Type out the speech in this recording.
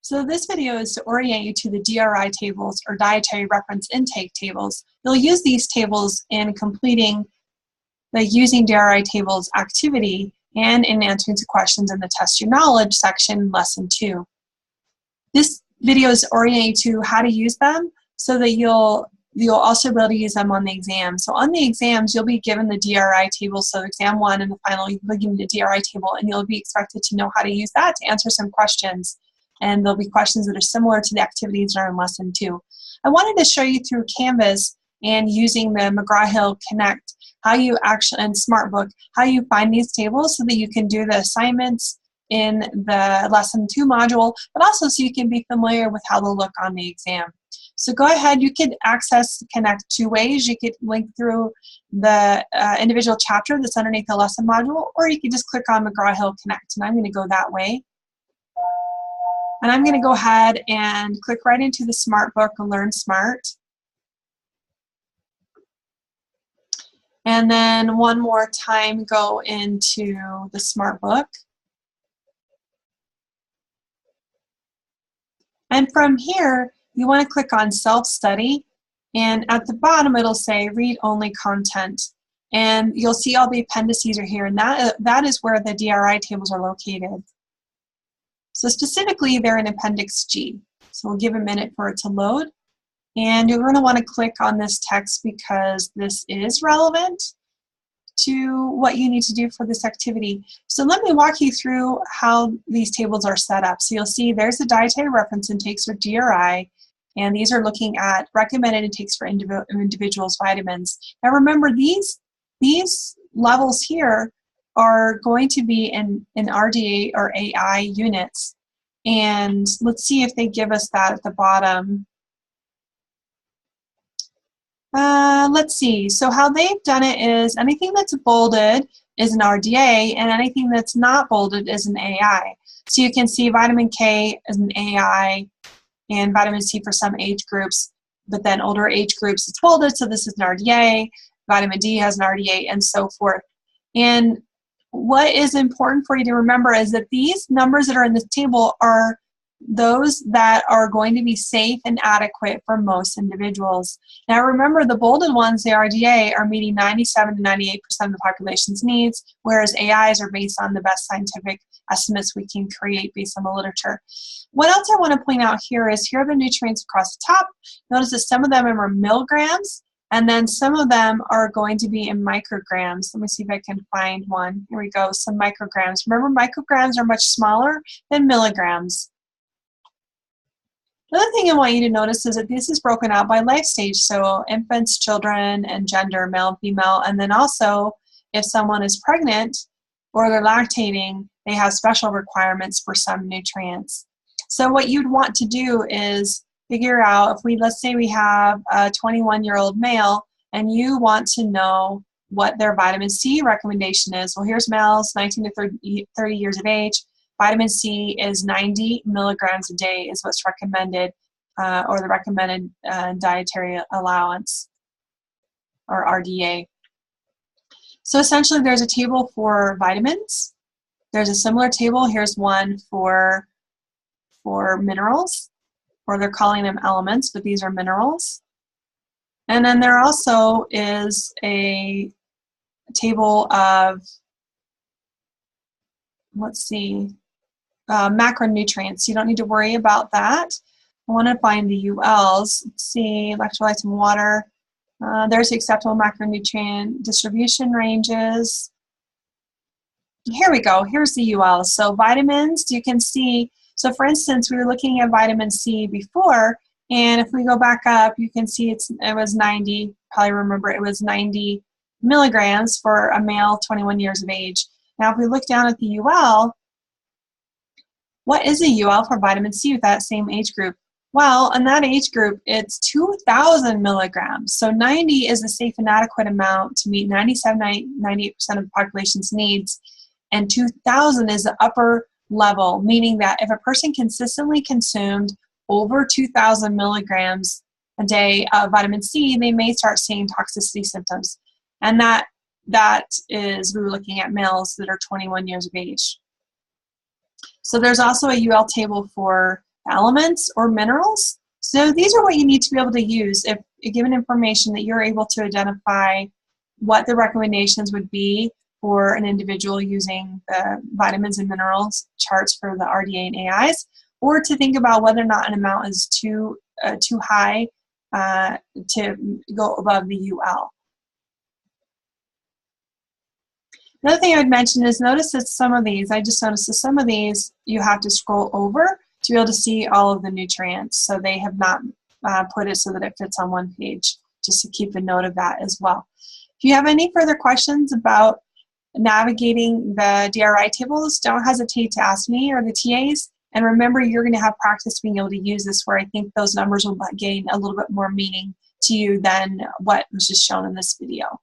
So this video is to orient you to the DRI tables, or dietary reference intake tables. You'll use these tables in completing the Using DRI Tables activity and in answering some questions in the Test Your Knowledge section, Lesson 2. This video is to orient you to how to use them so that you'll also be able to use them on the exam. So on the exams, you'll be given the DRI table. So exam 1 and the final, you'll be given the DRI table, and you'll be expected to know how to use that to answer some questions. And there'll be questions that are similar to the activities that are in Lesson 2. I wanted to show you through Canvas and using the McGraw-Hill Connect, how you actually, and SmartBook, how you find these tables so that you can do the assignments in the Lesson 2 module, but also so you can be familiar with how they'll look on the exam. So go ahead, you could access Connect two ways. You could link through the individual chapter that's underneath the lesson module, or you could just click on McGraw-Hill Connect, and I'm going to go that way. And I'm going to go ahead and click right into the SmartBook and Learn Smart. And then one more time, go into the SmartBook. And from here, you want to click on Self-Study, and at the bottom it'll say Read Only Content. And you'll see all the appendices are here, and that is where the DRI tables are located. So specifically, they're in Appendix G. So we'll give a minute for it to load. And you're going to want to click on this text because this is relevant to what you need to do for this activity. So let me walk you through how these tables are set up. So you'll see there's the dietary reference intakes for DRI, and these are looking at recommended intakes for individuals' vitamins. Now remember, these levels here are going to be in RDA or AI units. And let's see if they give us that at the bottom. Let's see. So how they've done it is anything that's bolded is an RDA, and anything that's not bolded is an AI. So you can see vitamin K is an AI, and vitamin C for some age groups, but then older age groups it's bolded, so this is an RDA. Vitamin D has an RDA, and so forth. And what is important for you to remember is that these numbers that are in this table are those that are going to be safe and adequate for most individuals. Now remember, the bolded ones, the RDA, are meeting 97 to 98% of the population's needs, whereas AIs are based on the best scientific estimates we can create based on the literature. What else I want to point out here is here are the nutrients across the top. Notice that some of them are milligrams, and then some of them are going to be in micrograms. Let me see if I can find one. Here we go, some micrograms. Remember, micrograms are much smaller than milligrams. Another thing I want you to notice is that this is broken out by life stage, so infants, children, and gender, male and female, and then also if someone is pregnant or they're lactating, they have special requirements for some nutrients. So what you'd want to do is figure out, if let's say we have a 21-year-old male and you want to know what their vitamin C recommendation is. Well, here's males 19 to 30 years of age. Vitamin C is 90 milligrams a day is what's recommended, or the recommended dietary allowance, or RDA. So essentially there's a table for vitamins. There's a similar table. Here's one for minerals, or they're calling them elements, but these are minerals. And then there also is a table of, let's see, macronutrients. You don't need to worry about that. I want to find the ULs. Let's see, electrolytes and water. There's the acceptable macronutrient distribution ranges. Here we go. Here's the ULs. So vitamins, you can see, so for instance, we were looking at vitamin C before, and if we go back up, you can see it was 90, probably remember it was 90 milligrams for a male 21 years of age. Now if we look down at the UL, what is a UL for vitamin C with that same age group? Well, in that age group, it's 2,000 milligrams. So 90 is a safe and adequate amount to meet 97, 98% of the population's needs. And 2,000 is the upper level, meaning that if a person consistently consumed over 2,000 milligrams a day of vitamin C, they may start seeing toxicity symptoms. And that is, we were looking at males that are 21 years of age. So there's also a UL table for elements or minerals. So these are what you need to be able to use if given information that you're able to identify what the recommendations would be for an individual using the vitamins and minerals charts for the RDA and AIs, or to think about whether or not an amount is too high to go above the UL. Another thing I would mention is notice that some of these, I just noticed that some of these you have to scroll over to be able to see all of the nutrients. So they have not put it so that it fits on one page, just to keep a note of that as well. If you have any further questions about navigating the DRI tables, don't hesitate to ask me or the TAs. And remember, you're going to have practice being able to use this, where I think those numbers will gain a little bit more meaning to you than what was just shown in this video.